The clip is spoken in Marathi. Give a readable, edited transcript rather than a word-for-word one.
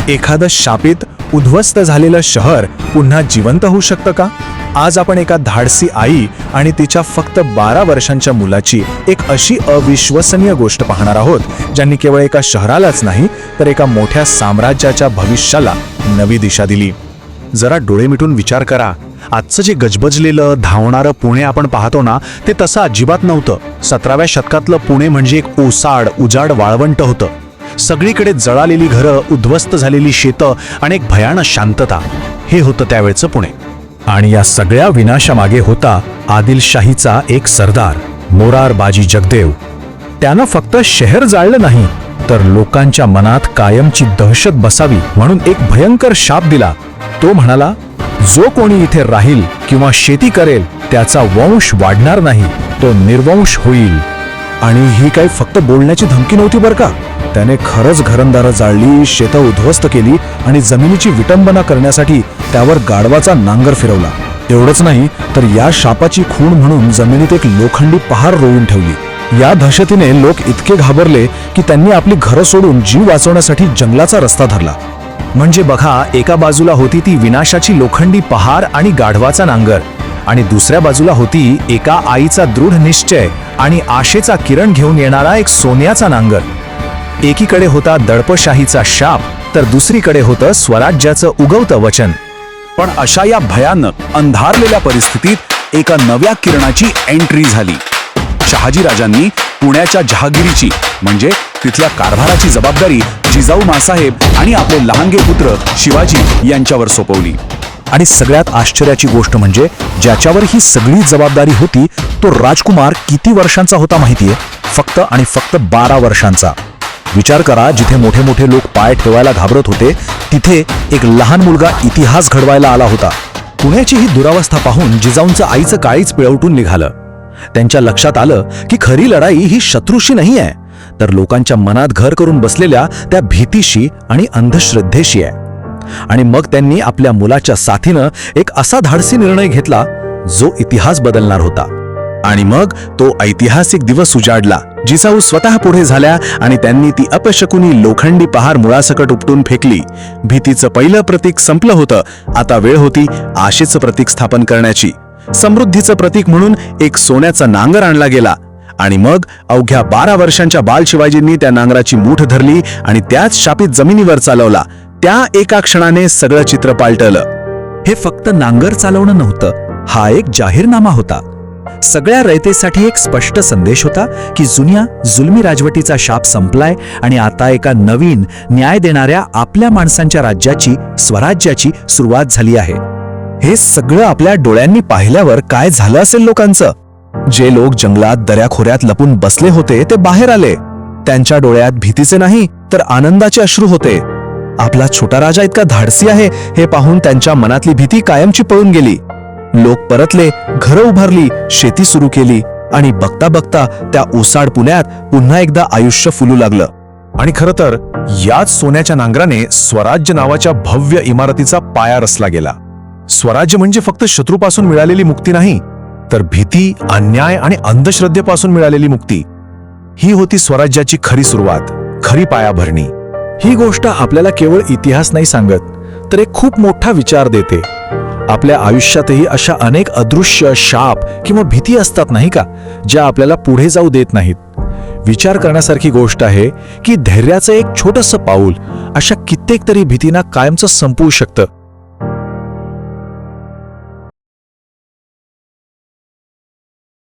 एखादं शापित उद्ध्वस्त झालेलं शहर पुन्हा जिवंत होऊ शकतं का? आज आपण एका धाडसी आई आणि तिच्या फक्त 12 वर्षांच्या मुलाची एक अशी अविश्वसनीय गोष्ट पाहणार आहोत, ज्यांनी केवळ एका शहरालाच नाही तर एका मोठ्या साम्राज्याच्या भविष्याला नवी दिशा दिली. जरा डोळे मिटून विचार करा. आजचं जे गजबजलेलं धावणारं पुणे आपण पाहतो ना, ते तसं अजिबात नव्हतं. 17व्या शतकातलं पुणे म्हणजे एक ओसाड उजाड वाळवंट होतं. सगळीकडे जळालेली घरं, उद्ध्वस्त झालेली शेतं आणि एक भयानक शांतता. हे होतं त्यावेळचं पुणे. आणि या सगळ्या विनाशामागे होता आदिलशाहीचा एक सरदार, मोरारबाजी जगदेव. त्यानं फक्त शहर जाळलं नाही, तर लोकांच्या मनात कायमची दहशत बसावी म्हणून एक भयंकर शाप दिला. तो म्हणाला, जो कोणी इथे राहील किंवा शेती करेल त्याचा वंश वाढणार नाही, तो निर्वंश होईल. आणि ही काही फक्त बोलण्याची धमकी नव्हती बरं का. त्याने खरंच घरंदारं जाळली, शेतं उद्ध्वस्त केली आणि जमिनीची विटंबना करण्यासाठी त्यावर गाढवाचा नांगर फिरवला. एवढंच नाही, तर या शापाची खूण म्हणून जमिनीत एक लोखंडी पहार रोवून ठेवली. या दहशतीने लोक इतके घाबरले की त्यांनी आपली घरं सोडून जीव वाचवण्यासाठी जंगलाचा रस्ता धरला. म्हणजे बघा, एका बाजूला होती ती विनाशाची लोखंडी पहार आणि गाढवाचा नांगर, आणि दुसऱ्या बाजूला होती एका आईचा दृढ निश्चय आणि आशेचा किरण घेऊन येणारा एक सोन्याचा नांगर. एकीकडे होता दडपशाहीचा शाप, तर दुसरीकडे होतं स्वराज्याचं उगवतं वचन. पण अशा या भयानक अंधारलेल्या परिस्थितीत एका नव्या किरणाची एंट्री झाली. शहाजीराजांनी पुण्याच्या जहागिरीची म्हणजे तिथल्या कारभाराची जबाबदारी जिजाऊ मासाहेब आणि आपले लहानगे पुत्र शिवाजी यांच्यावर सोपवली. आणि सगळ्यात आश्चर्याची गोष्ट म्हणजे ज्याच्यावर ही सगळी जबाबदारी होती तो राजकुमार किती वर्षांचा होता माहितीये? फक्त आणि फक्त 12 वर्षांचा. विचार करा, जिथे मोठे मोठे लोक पाय ठेवायला घाबरत होते, तिथे एक लहान मुलगा इतिहास घडवायला आला होता. पुण्याची ही दुरावस्था पाहून जिजाऊंचं आईचं काळीच पिळवटून निघालं. त्यांच्या लक्षात आलं की खरी लढाई ही शत्रूशी नाही आहे, तर लोकांच्या मनात घर करून बसलेल्या त्या भीतीशी आणि अंधश्रद्धेशी आहे. आणि मग त्यांनी आपल्या मुलाच्या साथीनं एक असा धाडसी निर्णय घेतला जो इतिहास बदलणार होता. आणि मग तो ऐतिहासिक दिवस उजाडला. जिजाऊ स्वतः पुढे झाल्या आणि त्यांनी ती अपशकुनी लोखंडी पहार मुळासकट उपटून फेकली. भीतीचं पहिलं प्रतीक संपलं होतं. आता वेळ होती आशेचं प्रतीक स्थापन करण्याची. समृद्धीचं प्रतीक म्हणून एक सोन्याचा नांगर आणला गेला. आणि मग अवघ्या 12 वर्षांच्या बाल शिवाजींनी त्या नांगराची मूठ धरली आणि त्याच शापित जमिनीवर चालवला. त्या एका क्षणाने सगळं चित्र पालटलं. हे फक्त नांगर चालवणं नव्हतं, हा एक जाहीरनामा होता. सगळ्या रयतेसाठी एक स्पष्ट संदेश होता की जुन्या जुलमी राजवटीचा शाप संपलाय आणि आता एका नवीन न्याय देणाऱ्या आपल्या माणसांच्या राज्याची, स्वराज्याची सुरुवात झाली आहे. हे सगळं आपल्या डोळ्यांनी पाहिल्यावर काय झालं असेल लोकांचं? जे लोक जंगलात दऱ्याखोऱ्यात लपून बसले होते ते बाहेर आले. त्यांच्या डोळ्यात भीतीचे नाही तर आनंदाचे अश्रू होते. आपला छोटा राजा इतका धाडसी आहे हे पाहून त्यांच्या मनातली भीती कायमची पळून गेली. लोक परतले, घरं उभारली, शेती सुरू केली आणि बघता बघता त्या ओसाड पुण्यात पुन्हा एकदा आयुष्य फुलू लागलं. आणि खरं तर याच सोन्याच्या नांगराने स्वराज्य नावाच्या भव्य इमारतीचा पाया रचला गेला. स्वराज्य म्हणजे फक्त शत्रूपासून मिळालेली मुक्ती नाही, तर भीती, अन्याय आणि अंधश्रद्धेपासून मिळालेली मुक्ती. ही होती स्वराज्याची खरी सुरुवात, खरी पायाभरणी. ही गोष्ट आपल्याला केवळ इतिहास नाही सांगत, तर एक खूप मोठा विचार देते. आपल्या आयुष्यातही अशा अनेक अदृश्य शाप किंवा भीती असतात नाही का, ज्या आपल्याला पुढे जाऊ देत नाहीत. विचार करण्यासारखी गोष्ट आहे की धैर्याचं एक छोटंसं पाऊल अशा कित्येक तरी भीतींना कायमचं संपवू शकतं.